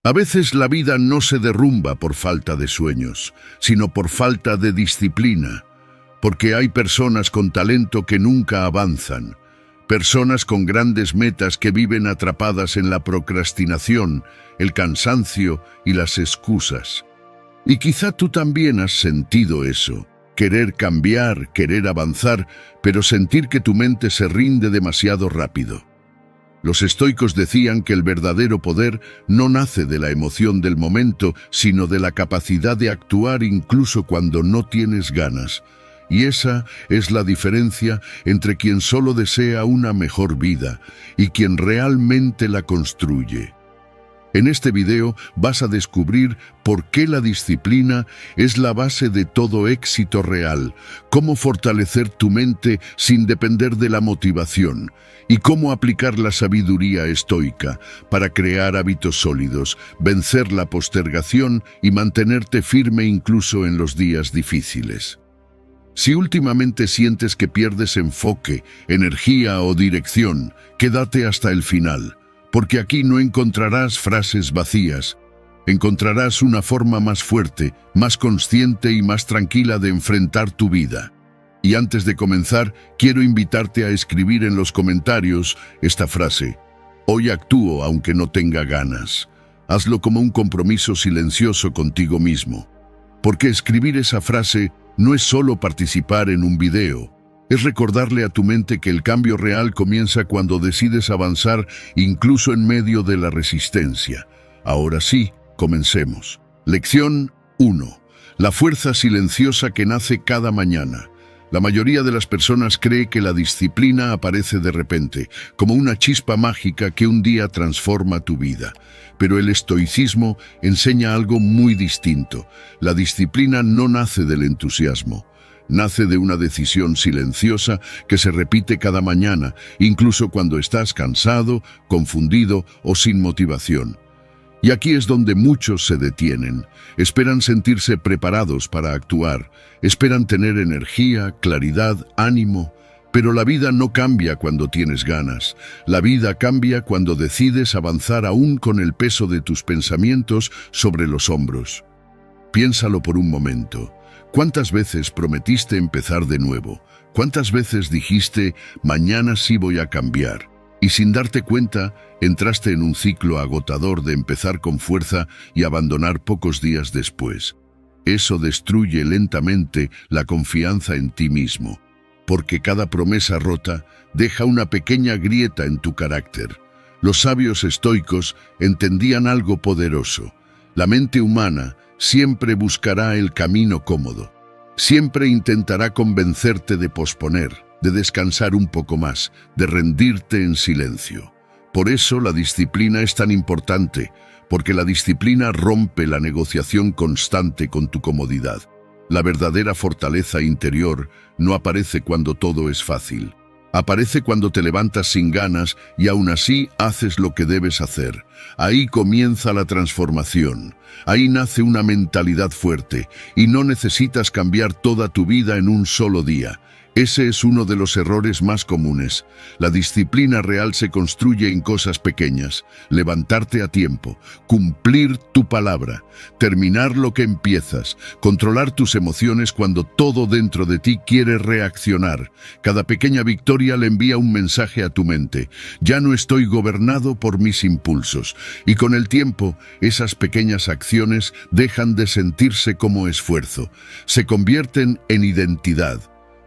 A veces la vida no se derrumba por falta de sueños, sino por falta de disciplina, porque hay personas con talento que nunca avanzan, personas con grandes metas que viven atrapadas en la procrastinación, el cansancio y las excusas. Y quizá tú también has sentido eso, querer cambiar, querer avanzar, pero sentir que tu mente se rinde demasiado rápido. Los estoicos decían que el verdadero poder no nace de la emoción del momento, sino de la capacidad de actuar incluso cuando no tienes ganas. Y esa es la diferencia entre quien solo desea una mejor vida y quien realmente la construye. En este video vas a descubrir por qué la disciplina es la base de todo éxito real, cómo fortalecer tu mente sin depender de la motivación y cómo aplicar la sabiduría estoica para crear hábitos sólidos, vencer la postergación y mantenerte firme incluso en los días difíciles. Si últimamente sientes que pierdes enfoque, energía o dirección, quédate hasta el final. Porque aquí no encontrarás frases vacías, encontrarás una forma más fuerte, más consciente y más tranquila de enfrentar tu vida. Y antes de comenzar, quiero invitarte a escribir en los comentarios esta frase: hoy actúo aunque no tenga ganas. Hazlo como un compromiso silencioso contigo mismo. Porque escribir esa frase no es solo participar en un video. Es recordarle a tu mente que el cambio real comienza cuando decides avanzar incluso en medio de la resistencia. Ahora sí, comencemos. Lección 1. La fuerza silenciosa que nace cada mañana. La mayoría de las personas cree que la disciplina aparece de repente, como una chispa mágica que un día transforma tu vida. Pero el estoicismo enseña algo muy distinto. La disciplina no nace del entusiasmo. Nace de una decisión silenciosa que se repite cada mañana, incluso cuando estás cansado, confundido o sin motivación. Y aquí es donde muchos se detienen. Esperan sentirse preparados para actuar, esperan tener energía, claridad, ánimo. Pero la vida no cambia cuando tienes ganas. La vida cambia cuando decides avanzar aún con el peso de tus pensamientos sobre los hombros. Piénsalo por un momento. ¿Cuántas veces prometiste empezar de nuevo? ¿Cuántas veces dijiste, mañana sí voy a cambiar? Y sin darte cuenta, entraste en un ciclo agotador de empezar con fuerza y abandonar pocos días después. Eso destruye lentamente la confianza en ti mismo, porque cada promesa rota deja una pequeña grieta en tu carácter. Los sabios estoicos entendían algo poderoso. La mente humana siempre buscará el camino cómodo. Siempre intentará convencerte de posponer, de descansar un poco más, de rendirte en silencio. Por eso la disciplina es tan importante, porque la disciplina rompe la negociación constante con tu comodidad. La verdadera fortaleza interior no aparece cuando todo es fácil. Aparece cuando te levantas sin ganas y aún así haces lo que debes hacer. Ahí comienza la transformación. Ahí nace una mentalidad fuerte y no necesitas cambiar toda tu vida en un solo día. Ese es uno de los errores más comunes. La disciplina real se construye en cosas pequeñas. Levantarte a tiempo, cumplir tu palabra, terminar lo que empiezas, controlar tus emociones cuando todo dentro de ti quiere reaccionar. Cada pequeña victoria le envía un mensaje a tu mente. Ya no estoy gobernado por mis impulsos. Y con el tiempo, esas pequeñas acciones dejan de sentirse como esfuerzo. Se convierten en identidad.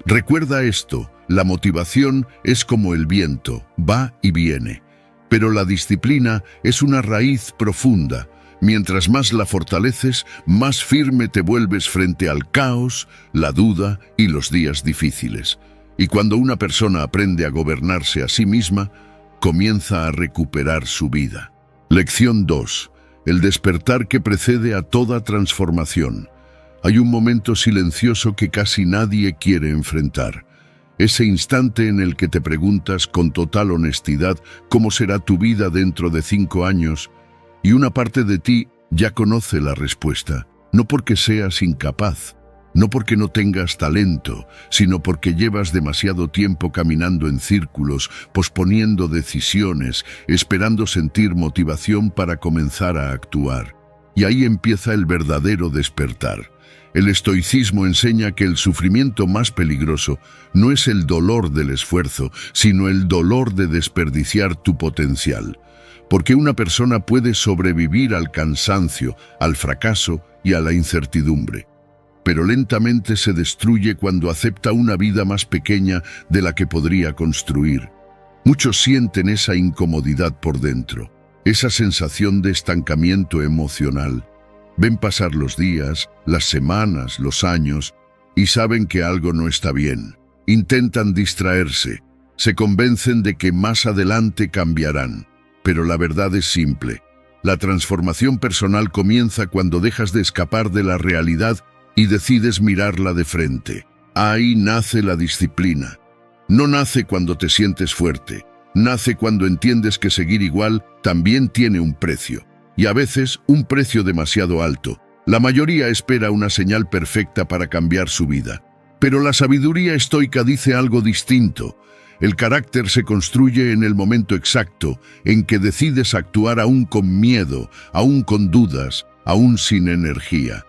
Recuerda esto, la motivación es como el viento, va y viene. Pero la disciplina es una raíz profunda. Mientras más la fortaleces, más firme te vuelves frente al caos, la duda y los días difíciles. Y cuando una persona aprende a gobernarse a sí misma, comienza a recuperar su vida. Lección 2. El despertar que precede a toda transformación. Hay un momento silencioso que casi nadie quiere enfrentar. Ese instante en el que te preguntas con total honestidad cómo será tu vida dentro de 5 años, y una parte de ti ya conoce la respuesta, no porque seas incapaz, No porque no tengas talento, sino porque llevas demasiado tiempo caminando en círculos, posponiendo decisiones, esperando sentir motivación para comenzar a actuar. Y ahí empieza el verdadero despertar. El estoicismo enseña que el sufrimiento más peligroso no es el dolor del esfuerzo, sino el dolor de desperdiciar tu potencial. Porque una persona puede sobrevivir al cansancio, al fracaso y a la incertidumbre, pero lentamente se destruye cuando acepta una vida más pequeña de la que podría construir. Muchos sienten esa incomodidad por dentro, esa sensación de estancamiento emocional. Ven pasar los días, las semanas, los años, y saben que algo no está bien. Intentan distraerse, se convencen de que más adelante cambiarán. Pero la verdad es simple. La transformación personal comienza cuando dejas de escapar de la realidad y decides mirarla de frente. Ahí nace la disciplina. No nace cuando te sientes fuerte, nace cuando entiendes que seguir igual también tiene un precio. Y a veces un precio demasiado alto. La mayoría espera una señal perfecta para cambiar su vida. Pero la sabiduría estoica dice algo distinto. El carácter se construye en el momento exacto en que decides actuar aún con miedo, aún con dudas, aún sin energía.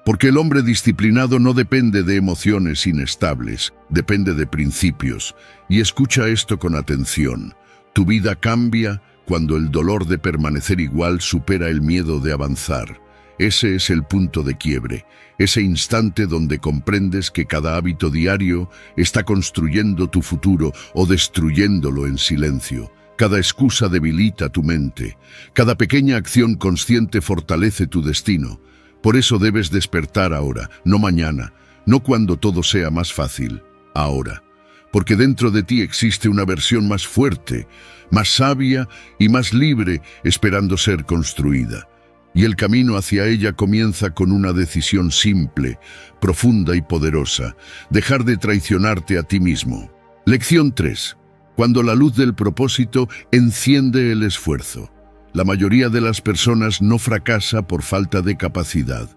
Porque el hombre disciplinado no depende de emociones inestables, depende de principios. Y escucha esto con atención. Tu vida cambia cuando el dolor de permanecer igual supera el miedo de avanzar. Ese es el punto de quiebre, ese instante donde comprendes que cada hábito diario está construyendo tu futuro o destruyéndolo en silencio. Cada excusa debilita tu mente, cada pequeña acción consciente fortalece tu destino. Por eso debes despertar ahora, no mañana, no cuando todo sea más fácil, ahora. Porque dentro de ti existe una versión más fuerte, más sabia y más libre, esperando ser construida. Y el camino hacia ella comienza con una decisión simple, profunda y poderosa: dejar de traicionarte a ti mismo. Lección 3. Cuando la luz del propósito enciende el esfuerzo. La mayoría de las personas no fracasa por falta de capacidad.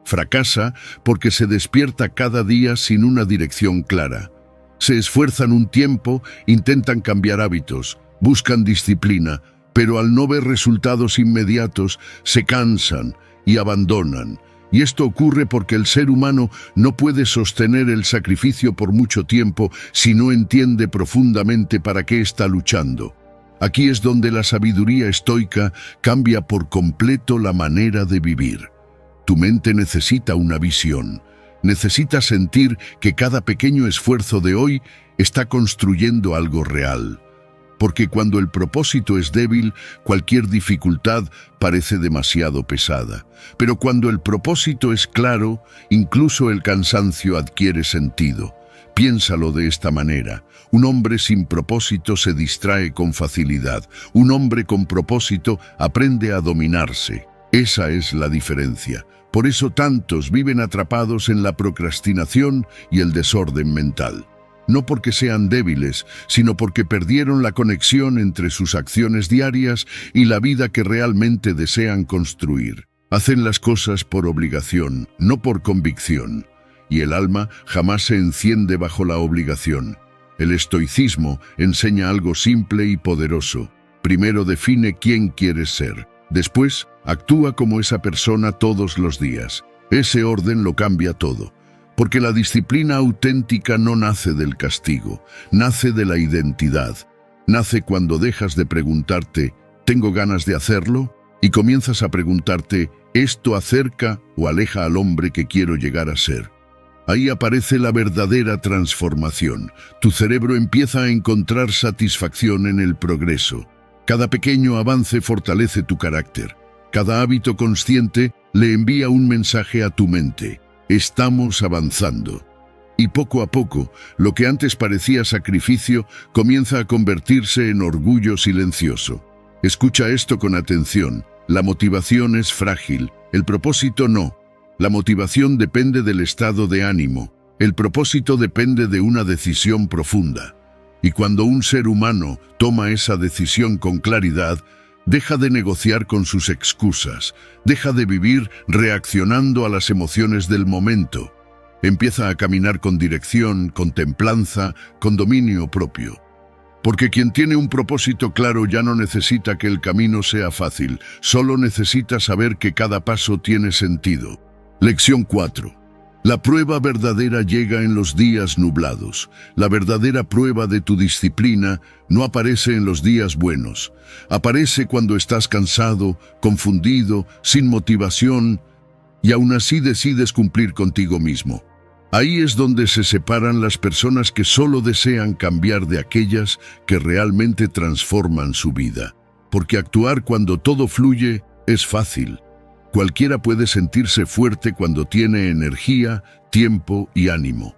Fracasa porque se despierta cada día sin una dirección clara. Se esfuerzan un tiempo, intentan cambiar hábitos, buscan disciplina, pero al no ver resultados inmediatos, se cansan y abandonan. Y esto ocurre porque el ser humano no puede sostener el sacrificio por mucho tiempo si no entiende profundamente para qué está luchando. Aquí es donde la sabiduría estoica cambia por completo la manera de vivir. Tu mente necesita una visión. Necesita sentir que cada pequeño esfuerzo de hoy está construyendo algo real. Porque cuando el propósito es débil, cualquier dificultad parece demasiado pesada. Pero cuando el propósito es claro, incluso el cansancio adquiere sentido. Piénsalo de esta manera: un hombre sin propósito se distrae con facilidad. Un hombre con propósito aprende a dominarse. Esa es la diferencia. Por eso tantos viven atrapados en la procrastinación y el desorden mental. No porque sean débiles, sino porque perdieron la conexión entre sus acciones diarias y la vida que realmente desean construir. Hacen las cosas por obligación, no por convicción. Y el alma jamás se enciende bajo la obligación. El estoicismo enseña algo simple y poderoso. Primero define quién quieres ser. Después, actúa como esa persona todos los días. Ese orden lo cambia todo. Porque la disciplina auténtica no nace del castigo, nace de la identidad. Nace cuando dejas de preguntarte, ¿tengo ganas de hacerlo? Y comienzas a preguntarte, ¿esto acerca o aleja al hombre que quiero llegar a ser? Ahí aparece la verdadera transformación. Tu cerebro empieza a encontrar satisfacción en el progreso. Cada pequeño avance fortalece tu carácter. Cada hábito consciente le envía un mensaje a tu mente: estamos avanzando. Y poco a poco, lo que antes parecía sacrificio comienza a convertirse en orgullo silencioso. Escucha esto con atención. La motivación es frágil, el propósito no. La motivación depende del estado de ánimo. El propósito depende de una decisión profunda. Y cuando un ser humano toma esa decisión con claridad, deja de negociar con sus excusas, deja de vivir reaccionando a las emociones del momento. Empieza a caminar con dirección, con templanza, con dominio propio. Porque quien tiene un propósito claro ya no necesita que el camino sea fácil, solo necesita saber que cada paso tiene sentido. Lección 4. La prueba verdadera llega en los días nublados. La verdadera prueba de tu disciplina no aparece en los días buenos. Aparece cuando estás cansado, confundido, sin motivación, y aún así decides cumplir contigo mismo. Ahí es donde se separan las personas que solo desean cambiar de aquellas que realmente transforman su vida. Porque actuar cuando todo fluye es fácil. Cualquiera puede sentirse fuerte cuando tiene energía, tiempo y ánimo.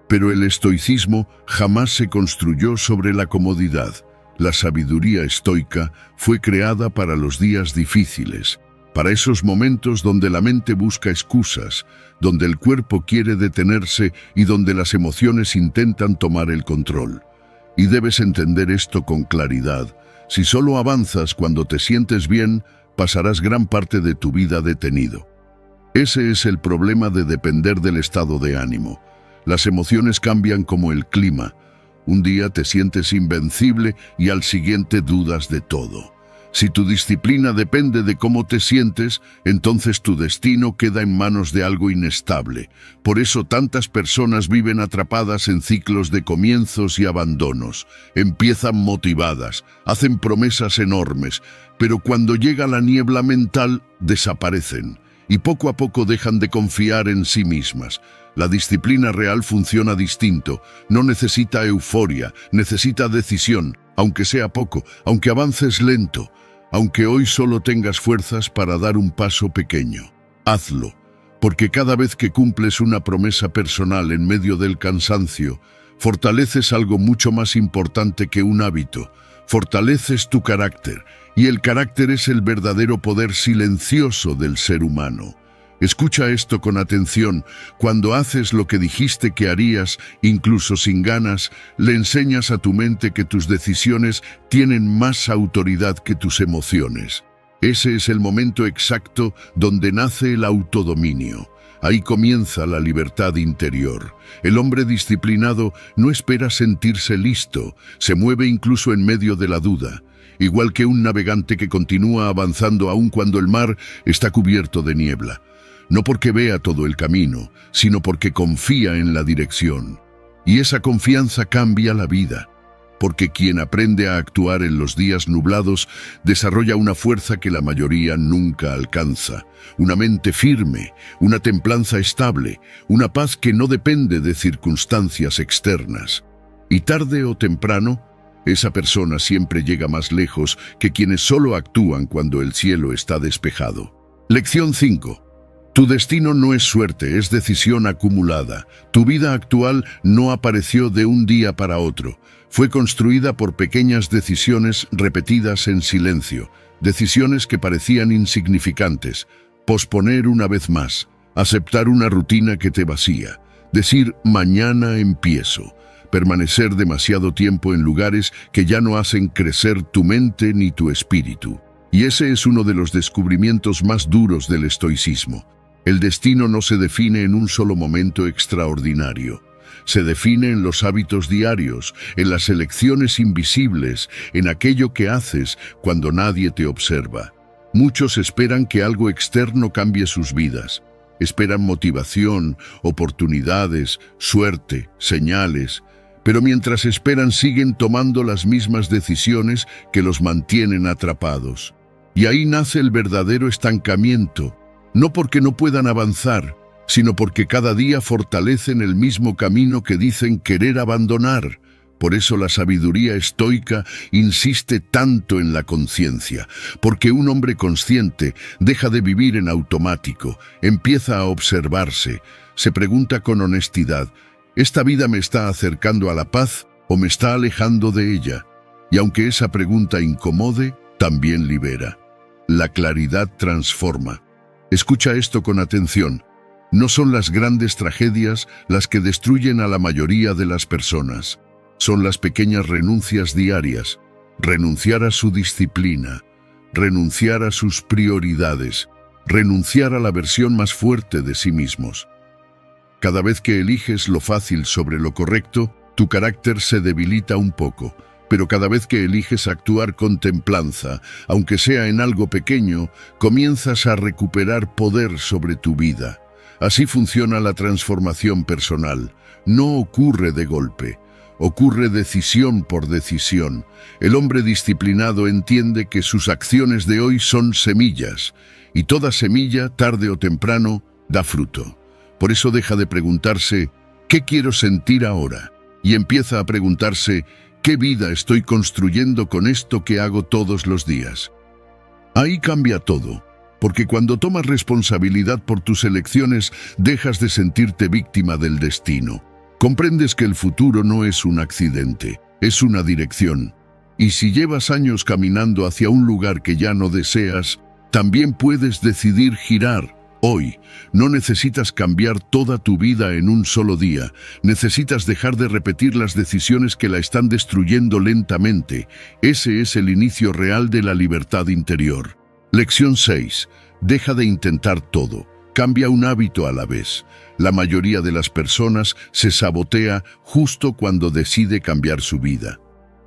Pero el estoicismo jamás se construyó sobre la comodidad. La sabiduría estoica fue creada para los días difíciles, para esos momentos donde la mente busca excusas, donde el cuerpo quiere detenerse y donde las emociones intentan tomar el control. Y debes entender esto con claridad. Si solo avanzas cuando te sientes bien, pasarás gran parte de tu vida detenido. Ese es el problema de depender del estado de ánimo. Las emociones cambian como el clima. Un día te sientes invencible y al siguiente dudas de todo. Si tu disciplina depende de cómo te sientes, entonces tu destino queda en manos de algo inestable. Por eso tantas personas viven atrapadas en ciclos de comienzos y abandonos. Empiezan motivadas, hacen promesas enormes, pero cuando llega la niebla mental, desaparecen. Y poco a poco dejan de confiar en sí mismas. La disciplina real funciona distinto. No necesita euforia, necesita decisión, aunque sea poco, aunque avances lento. Aunque hoy solo tengas fuerzas para dar un paso pequeño, hazlo, porque cada vez que cumples una promesa personal en medio del cansancio, fortaleces algo mucho más importante que un hábito, fortaleces tu carácter, y el carácter es el verdadero poder silencioso del ser humano. Escucha esto con atención. Cuando haces lo que dijiste que harías, incluso sin ganas, le enseñas a tu mente que tus decisiones tienen más autoridad que tus emociones. Ese es el momento exacto donde nace el autodominio. Ahí comienza la libertad interior. El hombre disciplinado no espera sentirse listo, se mueve incluso en medio de la duda. Igual que un navegante que continúa avanzando aun cuando el mar está cubierto de niebla. No porque vea todo el camino, sino porque confía en la dirección. Y esa confianza cambia la vida, porque quien aprende a actuar en los días nublados desarrolla una fuerza que la mayoría nunca alcanza, una mente firme, una templanza estable, una paz que no depende de circunstancias externas. Y tarde o temprano, esa persona siempre llega más lejos que quienes solo actúan cuando el cielo está despejado. Lección 5. Tu destino no es suerte, es decisión acumulada. Tu vida actual no apareció de un día para otro. Fue construida por pequeñas decisiones repetidas en silencio. Decisiones que parecían insignificantes. Posponer una vez más. Aceptar una rutina que te vacía. Decir mañana empiezo. Permanecer demasiado tiempo en lugares que ya no hacen crecer tu mente ni tu espíritu. Y ese es uno de los descubrimientos más duros del estoicismo. El destino no se define en un solo momento extraordinario. Se define en los hábitos diarios, en las elecciones invisibles, en aquello que haces cuando nadie te observa. Muchos esperan que algo externo cambie sus vidas. Esperan motivación, oportunidades, suerte, señales. Pero mientras esperan siguen tomando las mismas decisiones que los mantienen atrapados. Y ahí nace el verdadero estancamiento. No porque no puedan avanzar, sino porque cada día fortalecen el mismo camino que dicen querer abandonar. Por eso la sabiduría estoica insiste tanto en la conciencia, porque un hombre consciente deja de vivir en automático, empieza a observarse, se pregunta con honestidad, ¿esta vida me está acercando a la paz o me está alejando de ella? Y aunque esa pregunta incomode, también libera. La claridad transforma. Escucha esto con atención. No son las grandes tragedias las que destruyen a la mayoría de las personas. Son las pequeñas renuncias diarias. Renunciar a su disciplina. Renunciar a sus prioridades. Renunciar a la versión más fuerte de sí mismos. Cada vez que eliges lo fácil sobre lo correcto, tu carácter se debilita un poco, pero cada vez que eliges actuar con templanza, aunque sea en algo pequeño, comienzas a recuperar poder sobre tu vida. Así funciona la transformación personal. No ocurre de golpe. Ocurre decisión por decisión. El hombre disciplinado entiende que sus acciones de hoy son semillas, y toda semilla, tarde o temprano, da fruto. Por eso deja de preguntarse, ¿qué quiero sentir ahora? Y empieza a preguntarse, ¿qué vida estoy construyendo con esto que hago todos los días? Ahí cambia todo, porque cuando tomas responsabilidad por tus elecciones, dejas de sentirte víctima del destino. Comprendes que el futuro no es un accidente, es una dirección. Y si llevas años caminando hacia un lugar que ya no deseas, también puedes decidir girar. Hoy, no necesitas cambiar toda tu vida en un solo día. Necesitas dejar de repetir las decisiones que la están destruyendo lentamente. Ese es el inicio real de la libertad interior. Lección 6. Deja de intentar todo. Cambia un hábito a la vez. La mayoría de las personas se sabotea justo cuando decide cambiar su vida.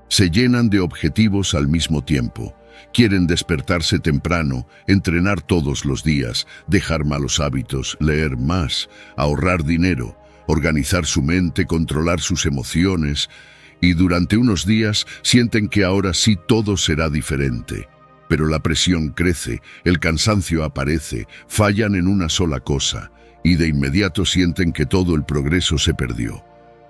Se llenan de objetivos al mismo tiempo. Quieren despertarse temprano, entrenar todos los días, dejar malos hábitos, leer más, ahorrar dinero, organizar su mente, controlar sus emociones, y durante unos días sienten que ahora sí todo será diferente. Pero la presión crece, el cansancio aparece, fallan en una sola cosa, y de inmediato sienten que todo el progreso se perdió.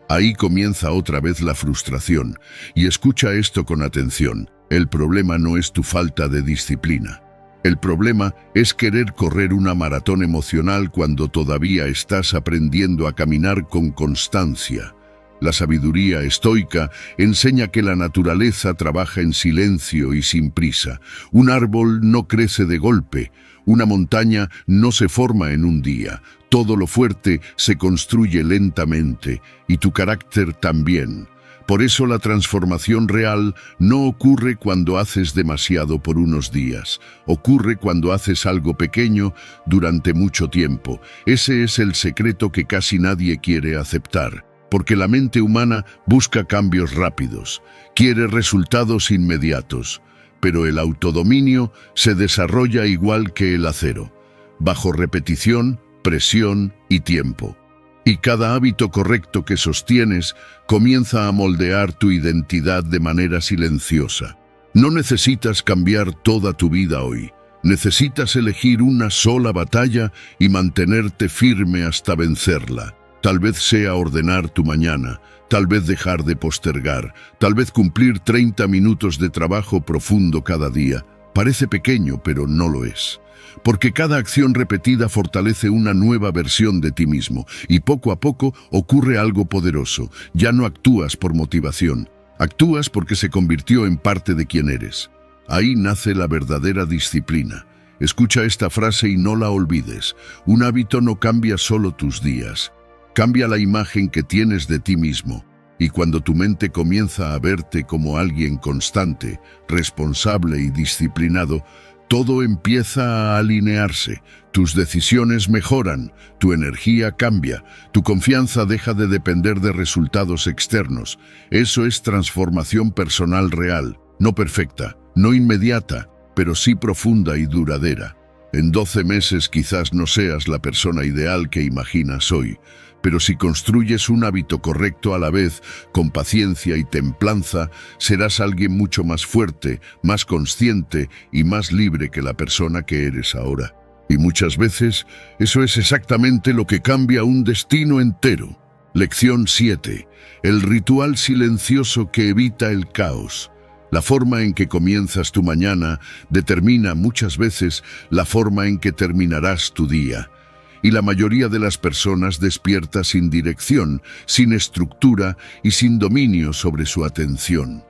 Ahí comienza otra vez la frustración, y escucha esto con atención. El problema no es tu falta de disciplina. El problema es querer correr una maratón emocional cuando todavía estás aprendiendo a caminar con constancia. La sabiduría estoica enseña que la naturaleza trabaja en silencio y sin prisa. Un árbol no crece de golpe, una montaña no se forma en un día. Todo lo fuerte se construye lentamente, y tu carácter también. Por eso la transformación real no ocurre cuando haces demasiado por unos días. Ocurre cuando haces algo pequeño durante mucho tiempo. Ese es el secreto que casi nadie quiere aceptar. Porque la mente humana busca cambios rápidos, quiere resultados inmediatos, pero el autodominio se desarrolla igual que el acero, bajo repetición, presión y tiempo. Y cada hábito correcto que sostienes comienza a moldear tu identidad de manera silenciosa. No necesitas cambiar toda tu vida hoy. Necesitas elegir una sola batalla y mantenerte firme hasta vencerla. Tal vez sea ordenar tu mañana, tal vez dejar de postergar, tal vez cumplir 30 minutos de trabajo profundo cada día. Parece pequeño, pero no lo es. Porque cada acción repetida fortalece una nueva versión de ti mismo, y poco a poco ocurre algo poderoso. Ya no actúas por motivación, actúas porque se convirtió en parte de quien eres. Ahí nace la verdadera disciplina. Escucha esta frase y no la olvides. Un hábito no cambia solo tus días. Cambia la imagen que tienes de ti mismo, y cuando tu mente comienza a verte como alguien constante, responsable y disciplinado, todo empieza a alinearse. Tus decisiones mejoran, tu energía cambia, tu confianza deja de depender de resultados externos. Eso es transformación personal real, no perfecta, no inmediata, pero sí profunda y duradera. En 12 meses quizás no seas la persona ideal que imaginas hoy, pero si construyes un hábito correcto a la vez, con paciencia y templanza, serás alguien mucho más fuerte, más consciente y más libre que la persona que eres ahora. Y muchas veces, eso es exactamente lo que cambia un destino entero. Lección 7. El ritual silencioso que evita el caos. La forma en que comienzas tu mañana determina muchas veces la forma en que terminarás tu día. Y la mayoría de las personas despierta sin dirección, sin estructura y sin dominio sobre su atención.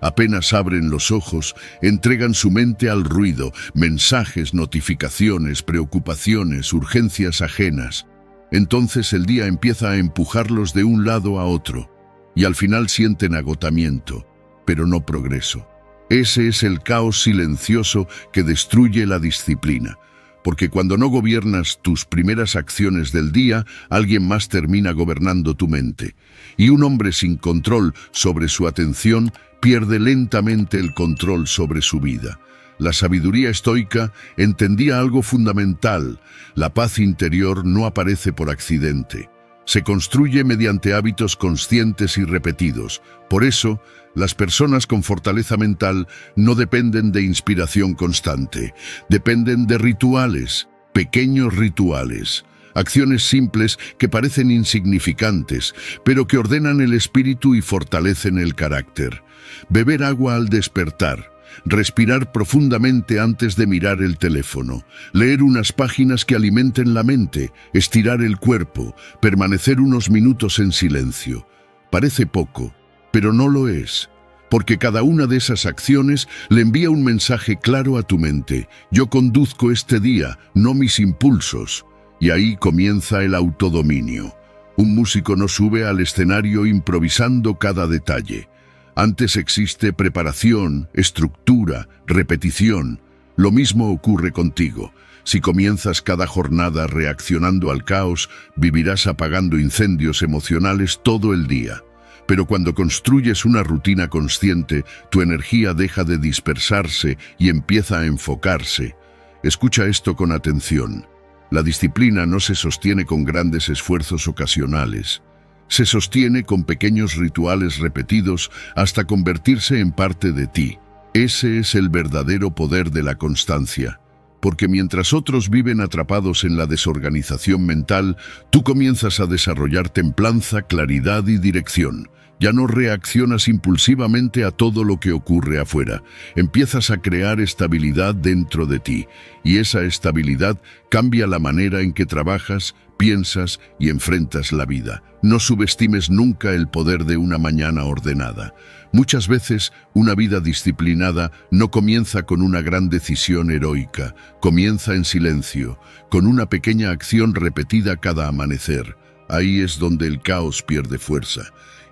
Apenas abren los ojos, entregan su mente al ruido, mensajes, notificaciones, preocupaciones, urgencias ajenas. Entonces el día empieza a empujarlos de un lado a otro, y al final sienten agotamiento, pero no progreso. Ese es el caos silencioso que destruye la disciplina. porque cuando no gobiernas tus primeras acciones del día, alguien más termina gobernando tu mente. Y un hombre sin control sobre su atención pierde lentamente el control sobre su vida. La sabiduría estoica entendía algo fundamental: la paz interior no aparece por accidente. Se construye mediante hábitos conscientes y repetidos. Por eso, las personas con fortaleza mental no dependen de inspiración constante, dependen de rituales, pequeños rituales, acciones simples que parecen insignificantes, pero que ordenan el espíritu y fortalecen el carácter. Beber agua al despertar, respirar profundamente antes de mirar el teléfono, leer unas páginas que alimenten la mente, estirar el cuerpo, permanecer unos minutos en silencio. Parece poco, pero no lo es, porque cada una de esas acciones le envía un mensaje claro a tu mente: yo conduzco este día, no mis impulsos. Y ahí comienza el autodominio. Un músico no sube al escenario improvisando cada detalle. Antes existe preparación, estructura, repetición. Lo mismo ocurre contigo. Si comienzas cada jornada reaccionando al caos, vivirás apagando incendios emocionales todo el día. Pero cuando construyes una rutina consciente, tu energía deja de dispersarse y empieza a enfocarse. Escucha esto con atención. La disciplina no se sostiene con grandes esfuerzos ocasionales. Se sostiene con pequeños rituales repetidos hasta convertirse en parte de ti. Ese es el verdadero poder de la constancia. Porque mientras otros viven atrapados en la desorganización mental, tú comienzas a desarrollar templanza, claridad y dirección. Ya no reaccionas impulsivamente a todo lo que ocurre afuera. Empiezas a crear estabilidad dentro de ti, y esa estabilidad cambia la manera en que trabajas, piensas y enfrentas la vida. No subestimes nunca el poder de una mañana ordenada. Muchas veces, una vida disciplinada no comienza con una gran decisión heroica, comienza en silencio, con una pequeña acción repetida cada amanecer. Ahí es donde el caos pierde fuerza,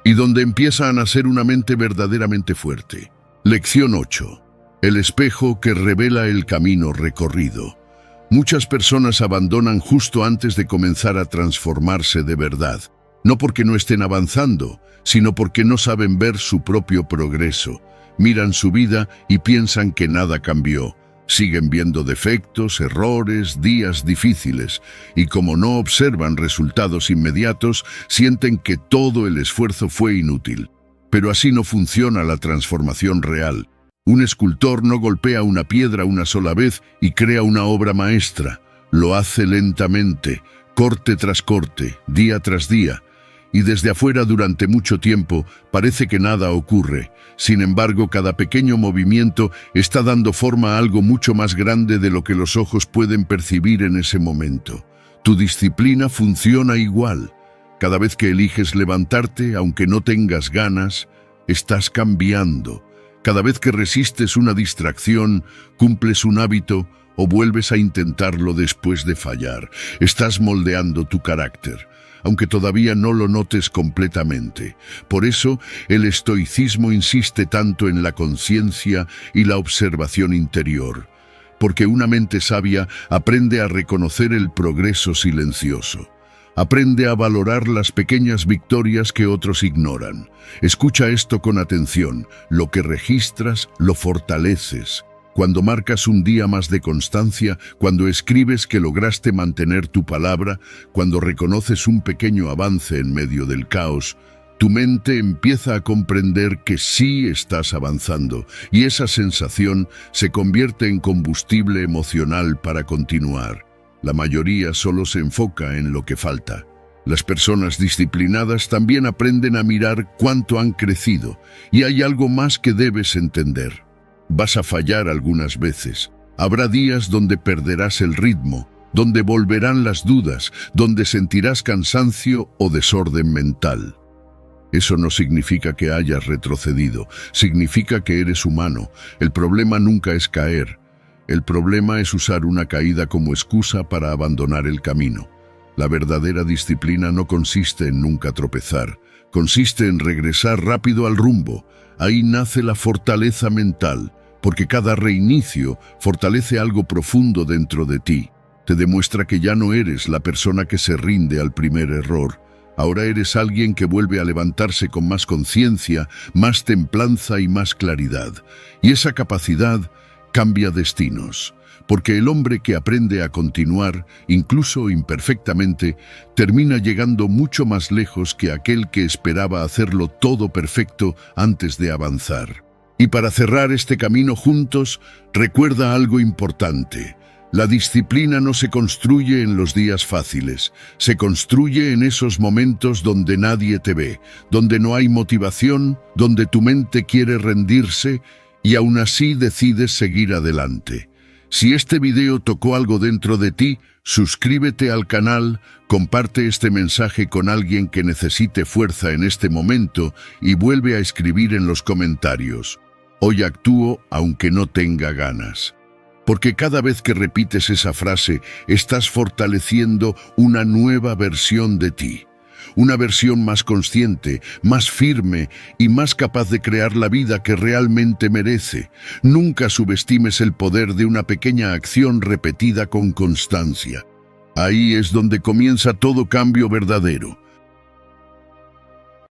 y donde empieza a nacer una mente verdaderamente fuerte. Lección 8. El espejo que revela el camino recorrido. Muchas personas abandonan justo antes de comenzar a transformarse de verdad. No porque no estén avanzando, sino porque no saben ver su propio progreso. Miran su vida y piensan que nada cambió. Siguen viendo defectos, errores, días difíciles, y como no observan resultados inmediatos, sienten que todo el esfuerzo fue inútil. Pero así no funciona la transformación real. Un escultor no golpea una piedra una sola vez y crea una obra maestra. Lo hace lentamente, corte tras corte, día tras día. Y desde afuera durante mucho tiempo parece que nada ocurre. Sin embargo, cada pequeño movimiento está dando forma a algo mucho más grande de lo que los ojos pueden percibir en ese momento. Tu disciplina funciona igual. Cada vez que eliges levantarte, aunque no tengas ganas, estás cambiando. Cada vez que resistes una distracción, cumples un hábito o vuelves a intentarlo después de fallar, estás moldeando tu carácter, aunque todavía no lo notes completamente. Por eso, el estoicismo insiste tanto en la conciencia y la observación interior, porque una mente sabia aprende a reconocer el progreso silencioso. Aprende a valorar las pequeñas victorias que otros ignoran. Escucha esto con atención. Lo que registras, lo fortaleces. Cuando marcas un día más de constancia, cuando escribes que lograste mantener tu palabra, cuando reconoces un pequeño avance en medio del caos, tu mente empieza a comprender que sí estás avanzando, y esa sensación se convierte en combustible emocional para continuar. La mayoría solo se enfoca en lo que falta. Las personas disciplinadas también aprenden a mirar cuánto han crecido, y hay algo más que debes entender. Vas a fallar algunas veces. Habrá días donde perderás el ritmo, donde volverán las dudas, donde sentirás cansancio o desorden mental. Eso no significa que hayas retrocedido, significa que eres humano. El problema nunca es caer. El problema es usar una caída como excusa para abandonar el camino. La verdadera disciplina no consiste en nunca tropezar, consiste en regresar rápido al rumbo. Ahí nace la fortaleza mental, porque cada reinicio fortalece algo profundo dentro de ti. Te demuestra que ya no eres la persona que se rinde al primer error. Ahora eres alguien que vuelve a levantarse con más conciencia, más templanza y más claridad. Y esa capacidad cambia destinos, porque el hombre que aprende a continuar, incluso imperfectamente, termina llegando mucho más lejos que aquel que esperaba hacerlo todo perfecto antes de avanzar. Y para cerrar este camino juntos, recuerda algo importante. La disciplina no se construye en los días fáciles, se construye en esos momentos donde nadie te ve, donde no hay motivación, donde tu mente quiere rendirse y aún así decides seguir adelante. Si este video tocó algo dentro de ti, suscríbete al canal, comparte este mensaje con alguien que necesite fuerza en este momento y vuelve a escribir en los comentarios: hoy actúo aunque no tenga ganas. Porque cada vez que repites esa frase, estás fortaleciendo una nueva versión de ti. Una versión más consciente, más firme y más capaz de crear la vida que realmente merece. Nunca subestimes el poder de una pequeña acción repetida con constancia. Ahí es donde comienza todo cambio verdadero.